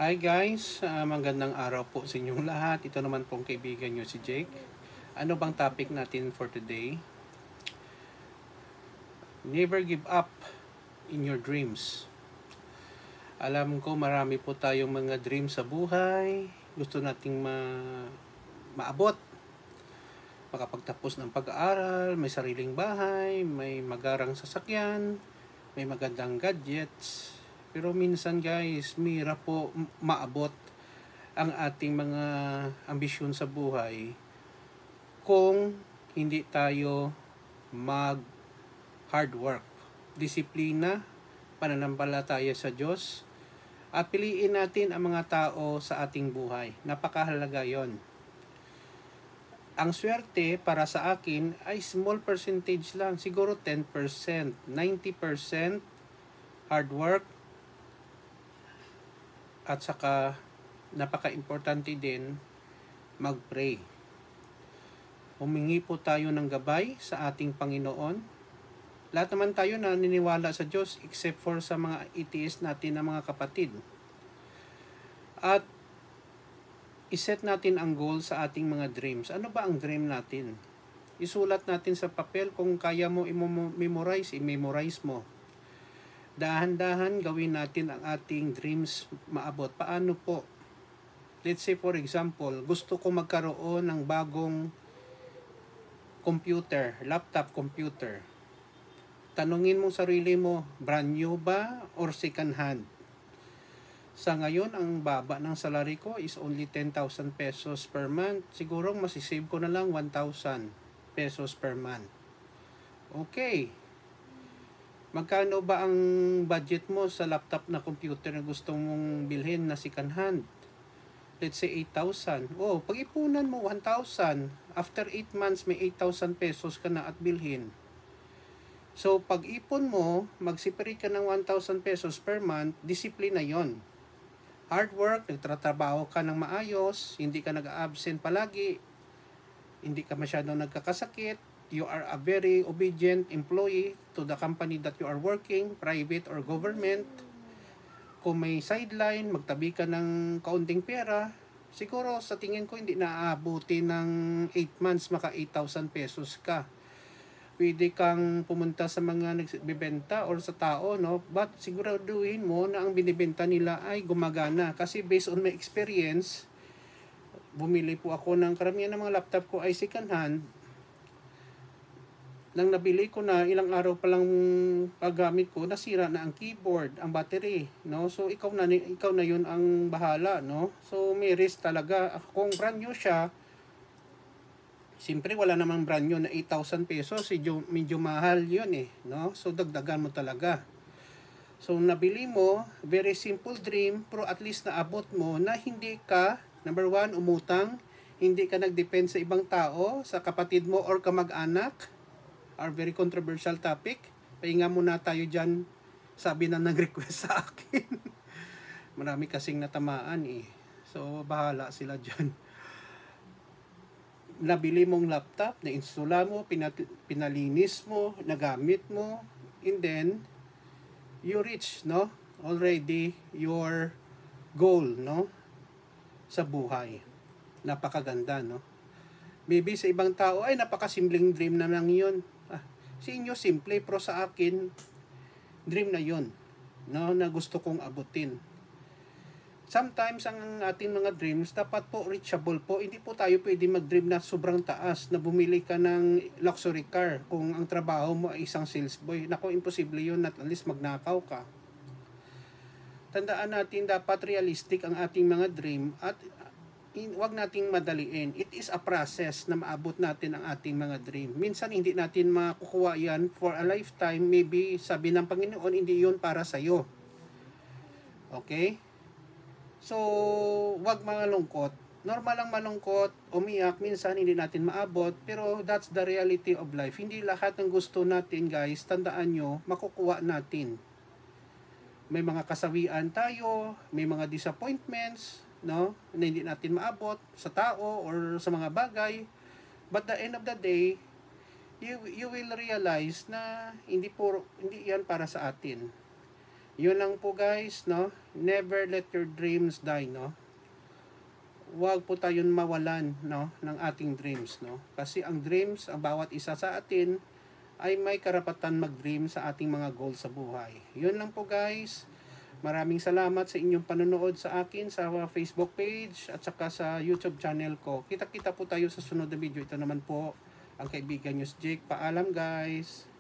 Hi guys, magandang araw po sa inyong lahat. Ito naman pong kaibigan nyo si Jake. Ano bang topic natin for today? Never give up in your dreams. Alam ko marami po tayong mga dreams sa buhay. Gusto nating maabot. Makapagtapos ng pag-aaral, may sariling bahay, may magarang sasakyan, may magandang gadgets. Pero minsan guys, mira po maabot ang ating mga ambisyon sa buhay kung hindi tayo mag hard work, disiplina, pananampalataya sa Diyos, at piliin natin ang mga tao sa ating buhay. Napakahalaga yon. Ang swerte para sa akin ay small percentage lang, siguro 10%, 90% hard work, at saka napaka-importante din mag-pray. Humingi po tayo ng gabay sa ating Panginoon. Lahat naman tayo naniniwala sa Diyos except for sa mga atheist natin na mga kapatid. At iset natin ang goal sa ating mga dreams. Ano ba ang dream natin? Isulat natin sa papel. Kung kaya mo i-memorize mo. Dahan-dahan gawin natin ang ating dreams maabot. Paano po? Let's say for example, gusto ko magkaroon ng bagong computer, laptop computer. Tanungin mo sarili mo, brand new ba or second hand? Sa ngayon, ang baba ng salary ko is only 10,000 pesos per month. Siguro masisave ko na lang 1,000 pesos per month. Okay. Magkano ba ang budget mo sa laptop na computer na gusto mong bilhin na second hand? Let's say 8,000. Oh, pag-ipunan mo 1,000. After 8 months, may 8,000 pesos ka na at bilhin. So, pag-ipon mo, mag-separate ka ng 1,000 pesos per month, disiplina yon. Hard work, nagtatrabaho ka ng maayos, hindi ka nag-absent palagi, hindi ka masyadong nagkakasakit, you are a very obedient employee to the company that you are working, private or government. Kung may sideline, magtabi ka ng kaunting pera, siguro sa tingin ko hindi naaabuti ng 8 months maka 8,000 pesos ka. Pwede kang pumunta sa mga nagbebenta or sa tao, no? But siguraduhin mo na ang binibenta nila ay gumagana. Kasi based on my experience, bumili po ako ng karamihan ng mga laptop ko ay second hand. Nang nabili ko na, ilang araw pa lang paggamit ko, nasira na ang keyboard, ang battery, no? So ikaw na yun ang bahala, no? So may risk talaga. Kung brand new siya, siyempre wala namang brand new na 8,000 pesos, medyo mahal yun eh, no? So dagdagan mo talaga. So nabili mo, very simple dream, pero at least naabot mo na hindi ka, number 1, umutang, hindi ka nagdepend sa ibang tao, sa kapatid mo or kamag-anak. Our very controversial topic. Pahinga muna tayo dyan, sabi na nag-request sa akin. Marami kasing natamaan eh. So, bahala sila dyan. Nabili mong laptop, na-installa mo, pinalinis mo, nagamit mo, and then, you reach, no? Already your goal, no? Sa buhay. Napakaganda, no? Maybe sa ibang tao, ay napakasimpleng dream na lang yun. Sa inyo simple, pero sa akin, dream na yun, no, na gusto kong abutin. Sometimes, ang ating mga dreams, dapat po reachable po. Hindi po tayo pwede mag-dream na sobrang taas, na bumili ka ng luxury car kung ang trabaho mo ay isang sales boy. Naku, imposible yun, at least magnakaw ka. Tandaan natin, dapat realistic ang ating mga dream at wag nating madaliin. It is a process na maabot natin ang ating mga dream. Minsan hindi natin makukuha yan for a lifetime. Maybe sabi ng Panginoon, hindi yun para sa'yo. Okay? So, wag malungkot. Normal lang malungkot, umiyak, minsan hindi natin maabot, pero that's the reality of life. Hindi lahat ng gusto natin, guys, tandaan nyo, makukuha natin. May mga kasawian tayo, may mga disappointments, no, na hindi natin maabot sa tao or sa mga bagay, but the end of the day, you will realize na hindi yan para sa atin. Yun lang po guys, no? Never let your dreams die, no? Huwag po tayong mawalan, no, ng ating dreams, no? Kasi ang dreams, ang bawat isa sa atin ay may karapatan mag-dream sa ating mga goals sa buhay. Yun lang po guys. Maraming salamat sa inyong panonood sa akin sa Facebook page at saka sa YouTube channel ko. Kita-kita po tayo sa sunod na video. Ito naman po ang kaibigan nyo si Jake. Paalam guys!